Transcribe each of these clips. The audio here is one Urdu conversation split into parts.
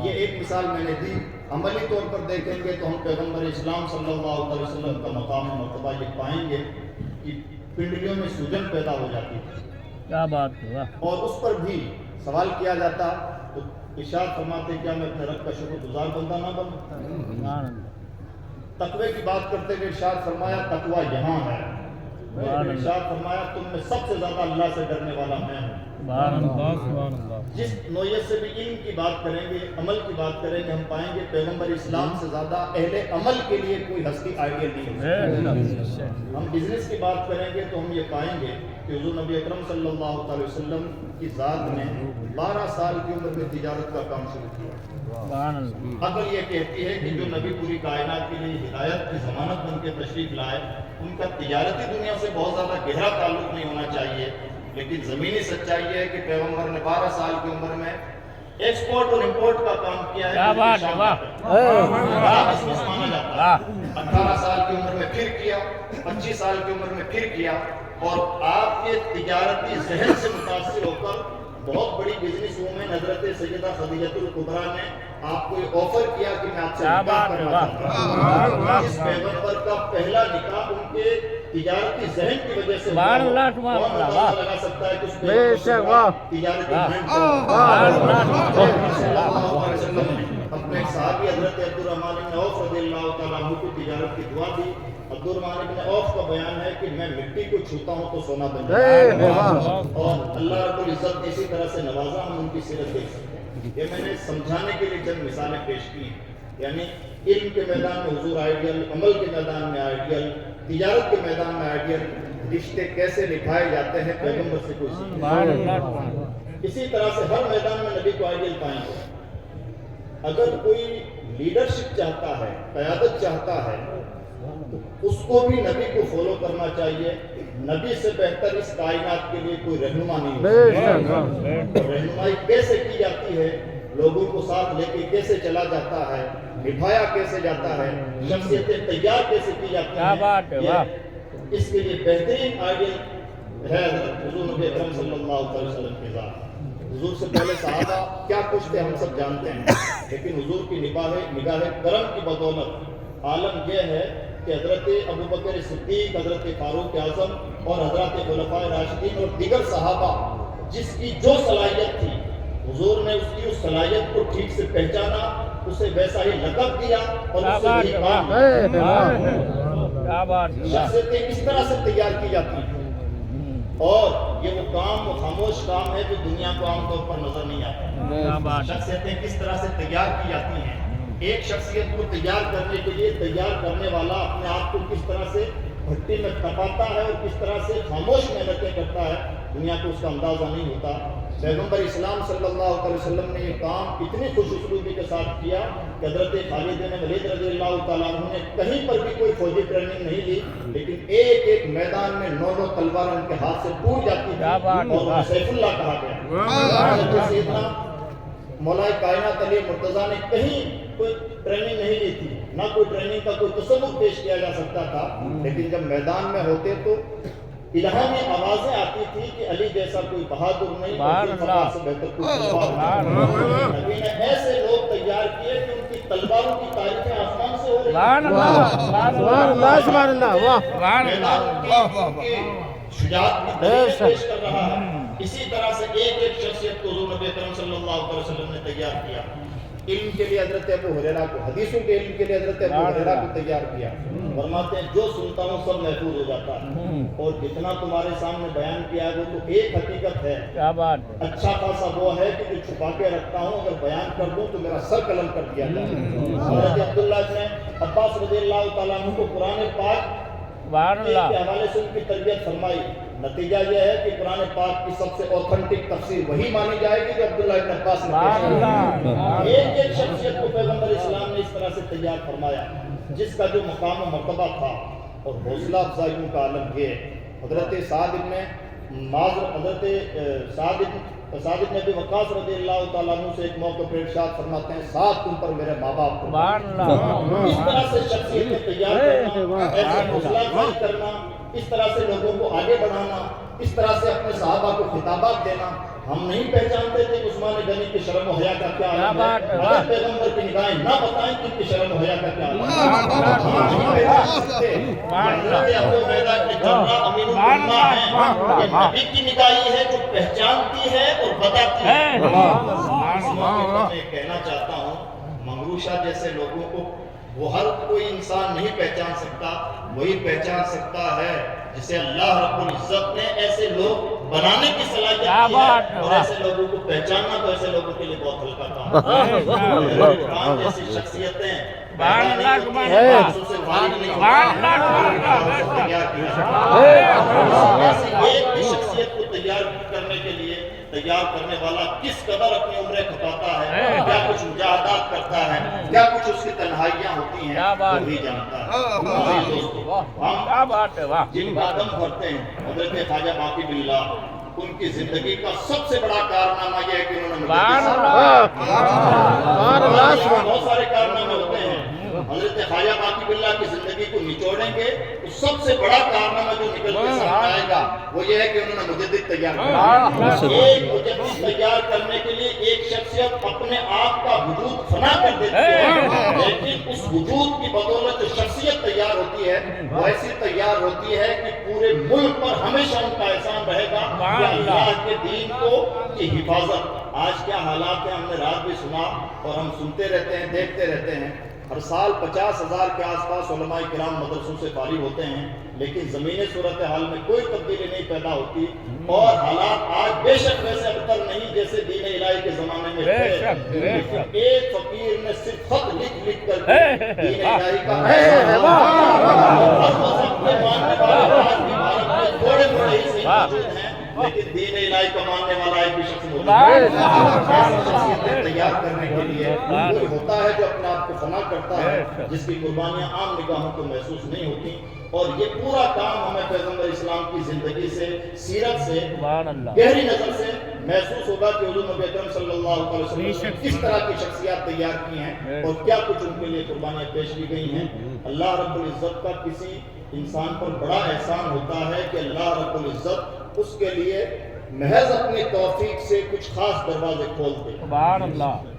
یہ ایک مثال میں نے دی. عملی طور پر دیکھیں گے تو ہم پیغمبر اسلام صلی اللہ علیہ وسلم کا مقام مرتبہ یہ پائیں گے کہ پنڈلیوں میں سوجن پیدا ہو جاتی تھی. کیا بات ہے. اور اس پر بھی سوال کیا جاتا تو ارشاد فرماتے کیا میں اپنے رب کا شکر گزار بندہ نہ بنوں. تقوی کی بات کرتے ہوئے ارشاد فرمایا تقوی یہاں ہے. ارشاد فرمایا تم میں سب سے زیادہ اللہ سے ڈرنے والا میں ہوں. جس نوعیت سے بھی علم کی بات کریں گے, عمل کی بات کریں گے, ہم پائیں گے پیغمبر اسلام سے زیادہ اہل عمل کے لیے کوئی ہستی آئیڈیل نہیں ہے. ہم بزنس کی بات کریں گے تو ہم یہ پائیں گے کہ حضور نبی اکرم صلی اللہ علیہ وسلم کی ذات نے 12 سال کی عمر میں تجارت کا کام شروع کیا. عقل یہ کہتی ہے کہ جو نبی پوری کائنات کے لیے ہدایت کی ضمانت بن کے تشریف لائے, ان کا تجارتی دنیا سے بہت زیادہ گہرا تعلق نہیں ہونا چاہیے, لیکن زمینی سچائی ہے کہ پیغمبر نے 12 سال کی عمر میں ایکسپورٹ اور امپورٹ کا کام کیا ہے. 18 سال کی عمر میں پھر کیا, 25 سال کی عمر میں پھر کیا, اور آپ کے تجارتی ذہن سے متاثر ہو کر بہت بڑی بزنس وومن حضرت سیدہ خدیجہ الکبریٰ نے آپ کو یہ آفر کیا کہ میں آپ سے نکاح کرنا چاہتا ہوں. اس پیغمبر کا پہلا نکاح ان کے تجارتی ذہن کی وجہ سے کون اندازہ لگا سکتا ہے کہ اس پیغمبر تجارتی ذہن اپنے صحابی حضرت عبدالرحمن بن عوف رضی اللہ تعالیٰ عنہ کو تجارت کی دعا دی. عبدالرحمن بن عوف کا بیان ہے کہ میں مٹی کو چھوتا ہوں تو سونا بن جاتا ہے, اور اللہ رب العزت نے اسی طرح سے نوازا. ہم ان کی سیرت دیکھ سکتے ہیں. یہ میں نے سمجھانے کے لیے چند مثالیں پیش کی ہیں. یعنی علم کے میدان میں حضور آئیڈیل, عمل کے میدان میں آئیڈیل, تجارت کے میدان میں آئیڈیل, رشتے کیسے نبھائے جاتے ہیں پیغمبر سے کوئی سیکھ. اسی طرح سے ہر میدان میں نبی کو آئیڈیل پائیں گے. اگر کوئی لیڈرشپ چاہتا ہے, قیادت چاہتا ہے, تو اس کو بھی نبی کو فالو کرنا چاہیے. نبی سے بہتر اس کائنات کے لیے کوئی رہنما نہیں ہے. رہنمائی کیسے کی جاتی ہے, لوگوں کو ساتھ لے کے کیسے چلا جاتا ہے, نبھایا کیسے جاتا ہے, شخصیتیں تیار کیسے کی جاتی ہیں, اس کے لیے بہترین آئیڈیل ہے حضور نبی اکرم صلی اللہ علیہ وسلم کی ذات. حضور سے پہلے صحابہ کیا کچھ تھے ہم سب جانتے ہیں, لیکن حضور کی نگاہ کرم کی بدولت عالم یہ ہے کہ حضرت ابوبکر صدیق, حضرت فاروق اعظم اور حضرت خلفائے راشدین اور دیگر صحابہ جس کی جو صلاحیت تھی, حضور نے اس کی اس صلاحیت کو ٹھیک سے پہچانا, اسے ویسا ہی لقب دیا اور اسے وہی کام دیا. شخصیتیں کس طرح سے تیار کی جاتی ہیں, اور یہ وہ کام, وہ خاموش کام ہے جو دنیا کو عام طور پر نظر نہیں آتا. شخصیتیں کس طرح سے تیار کی جاتی ہیں, ایک شخصیت کو تیار کرنے کے لیے تیار کرنے والا اپنے آپ کو کس طرح سے بھٹی میں تپاتا ہے اور کس طرح سے خاموش محنتیں کرتا ہے, دنیا کو اس کا اندازہ نہیں ہوتا. پیغمبر اسلام صلی اللہ علیہ وسلم نے یہ کام اتنی خوش اسلوبی کے ساتھ کیا کہ حضرت خالد بن ولید رضی اللہ تعالیٰ عنہ نے کہیں پر بھی کوئی فوجی ٹریننگ نہیں لی, لیکن ایک ایک میدان میں 9 تلوار ان کے ہاتھ سے ٹوٹ جاتی تھی اور سیف اللہ کہا گیا. سیدنا مولا کائنات علی مرتضیٰ نے کہیں کوئی ٹریننگ نہیں لی تھی, نہ کوئی ٹریننگ کا کوئی تصور پیش کیا جا سکتا تھا, لیکن جب میدان میں ہوتے تو الہامی آوازیں آتی تھی کہ علی جیسا کوئی بہادر نہیں, سے بہتر کوئی تلوار. نبی نے ایسے لوگ تیار کیے کہ ان کی تلواروں کی تعریفیں آسمان سے ہو رہی ہیں, شجاعت کی دلیل پیش کر رہا ہے. اسی طرح سے ایک ایک شخصیت کو حضور نبی اکرم صلی اللہ علیہ وسلم نے تیار کیا. علم کے لیے حضرت ابو ہریرہ کو, حدیثوں کے علم کے لیے حضرت ابو ہریرہ کو تیار کیا. فرماتے ہیں جو سنتا ہوں سب محفوظ ہو جاتا ہے, اور جتنا تمہارے سامنے بیان کیا ہے وہ تو ایک حقیقت ہے. اچھا خاصا وہ ہے کہ جو چھپا کے رکھتا ہوں اگر بیان کر دوں تو میرا سر قلم کر دیا جائے. حضرت عبداللہ نے عباس رضی اللہ تعالیٰ عنہ کو قرآن پاک کے حوالے سے ان کی تربیت فرمائی. نتیجہ یہ ہے کہ قرآن پاک کی سب سے اوتھنٹک تفسیر وہی مانی جائے گی جو عبداللہ ابن عباس نے پیش کی. ایک ایک شخصیت کو پیغمبر اسلام نے اس طرح سے تیار فرمایا جس کا جو مقام و مرتبہ تھا, اور حوصلہ افزائیوں کا عالم یہ ہے. حضرت سعد بن ابی وقاص رضی اللہ تعالیٰ عنہ سے ایک موقع پر ارشاد فرماتے ہیں, سعد تم پر میرے ماں باپ کو. اس طرح سے شخصیتیں تیار کرنا, ایسے حوصلہ افزائی کرنا, اس طرح سے لوگوں کو آگے بڑھانا, اس طرح سے اپنے صحابہ کو خطابات دینا. ہم نہیں پہچانتے تھے کہ عثمان عثمان غنی کی شرم و حیا کا کیا عالم ہے، اگر پیغمبر کی نگاہیں نہ بتائیں کہ ان کی شرم و حیا کا کیا عالم ہے۔ حضرت ابو عبیدہ کے جرہ امیر الامہ ہیں، یہ نبی کی نگاہی ہے جو پہچانتی ہے اور بتاتی ہے۔ اس موقع پر میں کہنا چاہتا ہوں، منگروشہ جیسے لوگوں کو وہ ہر کوئی انسان نہیں پہچان سکتا، وہی پہچان سکتا ہے جسے اللہ رب العزت نے ایسے لوگ بنانے کی صلاحیت دی ہے، اور ایسے لوگوں کو پہچاننا تو ایسے لوگوں کے لیے بہت ہلکا کام ہے۔ قرآن جیسی شخصیتیں پیدا نہیں ہوتی ہیں، آنسوں سے فارغ نہیں ہوتی ہیں۔ ایسی ایک بھی شخصیت کو تیار کرنے کے لیے تیار کرنے والا کس قدر اپنی عمریں کھپاتا ہے، کیا کچھ مجاہدات کرتا ہے، کیا کچھ اس کی تنہائیاں ہوتی ہیں، وہی جانتا ہے۔ دوستو، ہم جن کا دم بھرتے ہیں حضرت خواجہ باقی باللہ، ان کی زندگی کا سب سے بڑا کارنامہ یہ ہے کہ انہوں نے بہت سارے کارنامے ہوتے ہیں، حضرت خواجہ باقی باللہ کی زندگی کو نچوڑیں گے تو سب سے بڑا کارنامہ جو نکل کے سامنے آئے گا وہ یہ ہے کہ انہوں نے مجدد تیار کیا۔ ایک مجدد تیار کرنے کے لیے ایک شخصیت اپنے آپ کا وجود فنا کر دیتی ہے، لیکن اس وجود کی بدولت جو شخصیت تیار ہوتی ہے وہ ایسی تیار ہوتی ہے کہ پورے ملک پر ہمیشہ ان کا احسان رہے گا کہ اللہ کے دین کو کی حفاظت۔ آج کیا حالات ہیں، ہم نے رات بھی سنا اور ہم سنتے رہتے ہیں، دیکھتے رہتے ہیں، ہر سال 50,000 کے آس پاس علماء کرام مدرسوں سے فارغ ہوتے ہیں، لیکن زمینی صورتحال میں کوئی تبدیلی نہیں پیدا ہوتی، اور حالات آج بے شک ویسے ابتر نہیں جیسے دین الہی کے زمانے میں تھے۔ ایک فقیر نے صرف خط لکھ لکھ کر دین الہی کا تھوڑے تھوڑے ہی صحیح موجود ہیں، لیکن دین الہی کو ماننے والا ایک بھی شخص موجود ہے۔ شخصیتیں تیار کرنے کے لیے کوئی ہوتا ہے جو اپنے آپ کو فنا کرتا ہے، جس کی قربانیاں عام نگاہوں کو محسوس نہیں ہوتی، اور یہ پورا کام ہمیں پیغمبر اسلام کی زندگی سے، سیرت سے، گہری نظر سے محسوس ہوگا کہ حضور نبی اکرم صلی اللہ علیہ وسلم نے کس طرح کی شخصیات تیار کی ہیں اور کیا کچھ ان کے لیے قربانیاں پیش کی گئی ہیں۔ اللہ رب العزت کا کسی انسان پر بڑا احسان ہوتا ہے کہ اللہ رب العزت اس کے لیے محض اپنی توفیق سے کچھ خاص دروازے کھولتے ہیں،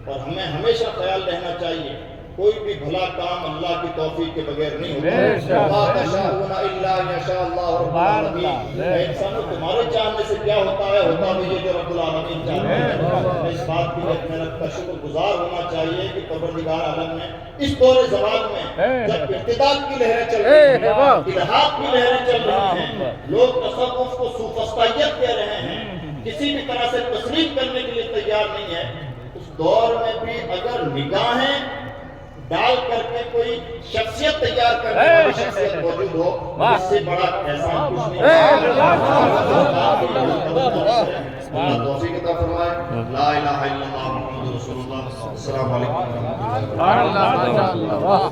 اور ہمیں ہمیشہ خیال رہنا چاہیے کوئی بھی بھلا کام اللہ کی توفیق کے بغیر نہیں ہوتا۔ وَمَا تَشَاءُونَ إِلَّا أَن يَشَاءَ اللَّهُ رَبُّ الْعَالَمِينَ۔ اے انسانوں، تمہارے چاہنے سے کیا ہوتا ہے، ہوتا بھی یہ جو رب العالمین چاہتے ہیں۔ اس بات کی ایک محنت کا شکر گزار ہونا چاہیے کہ پروردگار عالم نے اس دور زوال میں جب ارتداد کی لہریں چل رہی ہیں، الحاد کی لہریں چل رہی ہیں، لوگ تصوف کو سوفسطائیت کہہ رہے ہیں، کسی بھی طرح سے تسلیم کرنے کے لیے تیار نہیں ہے، اس دور میں بھی اگر نگاہیں ڈال کر کے کوئی شخصیت تیار کرنے والی شخصیت موجود ہو، اس سے بڑا احسان کچھ نہیں ہے۔ اللہ توفیق عطا فرمائے۔ لا الہ الا اللہ محمد رسول اللہ۔ السلام علیکم ورحمۃ اللہ۔